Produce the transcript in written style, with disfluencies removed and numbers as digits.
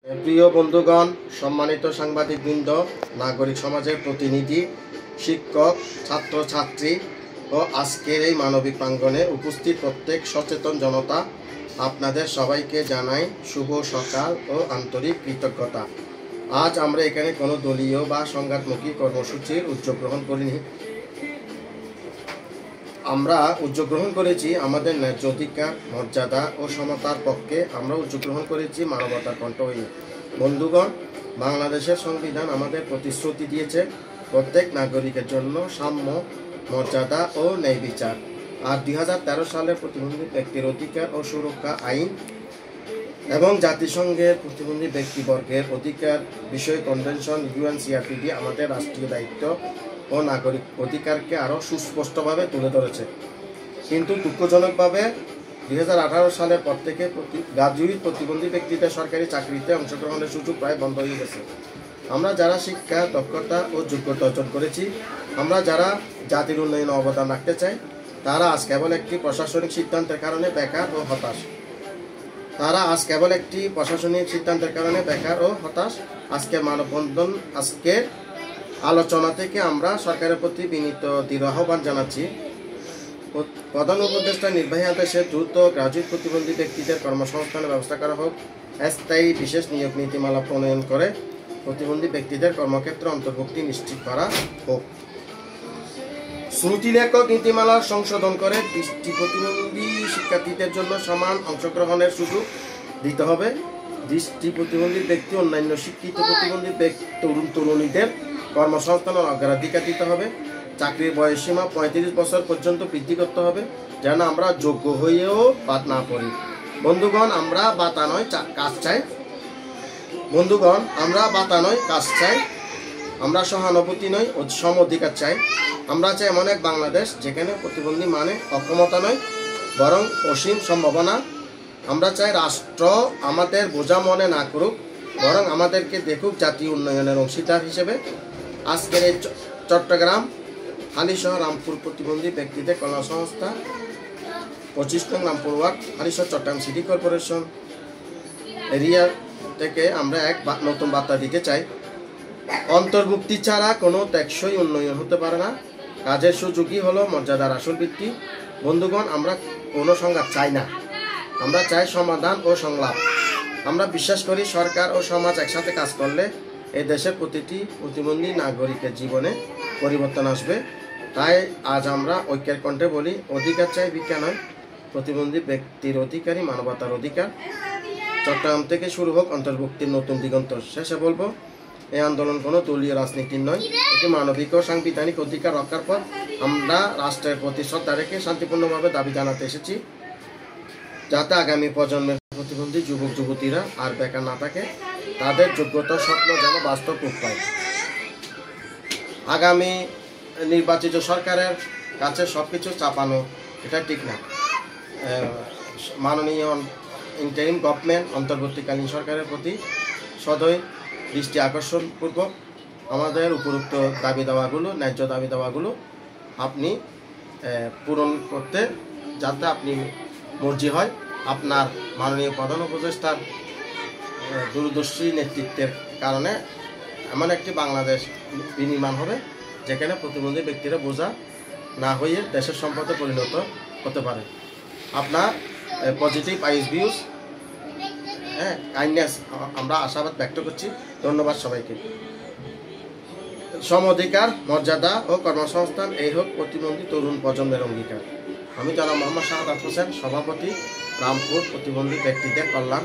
প্রিয় বন্ধুগণ, সম্মানিত সাংবাদিকবৃন্দ, নাগরিক সমাজের প্রতিনিধি, শিক্ষক, ছাত্রছাত্রী ও আজকের এই মানবিক প্রাঙ্গণে উপস্থিত প্রত্যেক সচেতন জনতা, আপনাদের সবাইকে জানাই শুভ সকাল ও আন্তরিক কৃতজ্ঞতা। আজ আমরা এখানে কোনো দলীয় বা সংঘাতমুখী কর্মসূচির উদ্যোগ গ্রহণ করিনি। আমরা উদ্যোগ গ্রহণ করেছি আমাদের ন্যায্য অধিকার, মর্যাদা ও সমতার পক্ষে। আমরা উদ্যোগ গ্রহণ করেছি মানবতার কণ্ঠ হয়ে। বন্ধুগণ, বাংলাদেশের সংবিধান আমাদের প্রতিশ্রুতি দিয়েছে প্রত্যেক নাগরিকের জন্য সাম্য, মর্যাদা ও ন্যায় বিচার। আর 2013 সালের প্রতিবন্ধী ব্যক্তির অধিকার ও সুরক্ষা আইন এবং জাতিসংঘের প্রতিবন্ধী ব্যক্তিবর্গের অধিকার বিষয়ে কনভেনশন UNCRPD আমাদের রাষ্ট্রীয় দায়িত্ব ও নাগরিক অধিকারকে আরও সুস্পষ্টভাবে তুলে ধরেছে। কিন্তু দুঃখজনকভাবে 2018 সালের পর থেকে গ্রাজুয়েট প্রতিবন্ধী ব্যক্তিদের সরকারি চাকরিতে অংশগ্রহণের সুযোগ প্রায় বন্ধ হয়ে গেছে। আমরা যারা শিক্ষা, দক্ষতা ও যোগ্যতা অর্জন করেছি, আমরা যারা জাতির উন্নয়নে অবদান রাখতে চাই, তারা আজ কেবল একটি প্রশাসনিক সিদ্ধান্তের কারণে বেকার ও হতাশ। আজকের মানববন্ধন, আজকের আলোচনা থেকে আমরা সরকারের প্রতি বিনীত দৃঢ় আহ্বান জানাচ্ছি। প্রধান উপদেষ্টা নির্বাহী আদেশে দ্রুত গ্রাজুয়েট প্রতিবন্ধী ব্যক্তিদের কর্মসংস্থানের ব্যবস্থা করা হোক। স্থায়ী বিশেষ নিয়োগ নীতিমালা প্রণয়ন করে প্রতিবন্ধী ব্যক্তিদের কর্মক্ষেত্রে অন্তর্ভুক্তি নিশ্চিত করা হোক। শ্রুতিলেখক নীতিমালার সংশোধন করে দৃষ্টি প্রতিবন্ধী শিক্ষার্থীদের জন্য সমান অংশগ্রহণের সুযোগ দিতে হবে। দৃষ্টি প্রতিবন্ধী ব্যক্তি অন্যান্য শিক্ষিত প্রতিবন্ধী তরুণীদের কর্মসংস্থানের অগ্রাধিকার দিতে হবে। চাকরির বয়সসীমা 35 বছর পর্যন্ত বৃদ্ধি করতে হবে, যেন আমরা যোগ্য হয়েও বাদ না পড়ি। বন্ধুগণ, আমরা বাতা নয় কাজ চাই। আমরা সহানুভূতি নয়, সম অধিকার চাই। আমরা চাই এমন এক বাংলাদেশ যেখানে প্রতিবন্ধী মানে অক্ষমতা নয়, বরং অসীম সম্ভাবনা। আমরা চাই রাষ্ট্র আমাদের বোঝা মনে না করুক, বরং আমাদেরকে দেখুক জাতীয় উন্নয়নের অংশীদার হিসেবে। আজকের এই চট্টগ্রাম হালিশহর রামপুর প্রতিবন্ধী ব্যক্তিদের কর্মসংস্থা 25 নং Rampur ward, Halishahar Chattogram city corporation area থেকে আমরা এক নতুন বার্তা দিতে চাই। অন্তর্ভুক্তি ছাড়া কোনো টেকসই উন্নয়ন হতে পারে না। কাজের সুযোগই হলো মর্যাদার আসল ভিত্তি। বন্ধুগণ, আমরা কোনো সংঘাত চাই না, আমরা চাই সমাধান ও সংলাপ। আমরা বিশ্বাস করি সরকার ও সমাজ একসাথে কাজ করলে এই দেশের প্রতিটি প্রতিবন্ধী নাগরিকের জীবনে পরিবর্তন আসবে। তাই আজ আমরা ঐক্যের কণ্ঠে বলি, অধিকার চাই, ভিক্ষা নয়। প্রতিবন্ধী ব্যক্তির অধিকারই মানবতার অধিকার। চট্টগ্রাম থেকে শুরু হোক অন্তর্ভুক্তির নতুন দিগন্ত। শেষে বলবো, এই আন্দোলন কোনো দলীয় রাজনীতির নয়, এটি মানবিক ও সাংবিধানিক অধিকার রক্ষার পর। আমরা রাষ্ট্রের প্রতি শ্রদ্ধা রেখে শান্তিপূর্ণভাবে দাবি জানাতে এসেছি, যাতে আগামী প্রজন্মের প্রতিবন্ধী যুবক যুবতীরা আর বেকার না থাকে, তাদের যোগ্যতা স্বপ্ন যেন বাস্তব রূপ পায়। আগামী নির্বাচিত সরকারের কাছে সবকিছু চাপানো এটা ঠিক না। মাননীয় ইন্টারিম গভর্নমেন্ট, অন্তর্বর্তীকালীন সরকারের প্রতি সদয় দৃষ্টি আকর্ষণপূর্বক আমাদের উপরোক্ত দাবি দাওয়াগুলো, ন্যায্য দাবি দাওয়াগুলো আপনি পূরণ করতে, যাতে আপনি মর্জি হয়। আপনার মাননীয় প্রধান উপদেষ্টার দূরদর্শী নেতৃত্বের কারণে এমন একটি বাংলাদেশ বিনির্মাণ হবে যেখানে প্রতিবন্ধী ব্যক্তিরা বোঝা না হয়ে দেশের সম্পদে পরিণত হতে পারে। আপনার পজিটিভ ভিউজ, কাইন্ডনেস আমরা আশাবাদ ব্যক্ত করছি। ধন্যবাদ সবাইকে। সম অধিকার, মর্যাদা ও কর্মসংস্থান, এই হোক প্রতিবন্ধী তরুণ প্রজন্মের অঙ্গীকার। আমি জনাব মোহাম্মদ শাহাদাত হোসেন, সভাপতি, রামপুর প্রতিবন্ধী ব্যক্তিদের কল্যাণ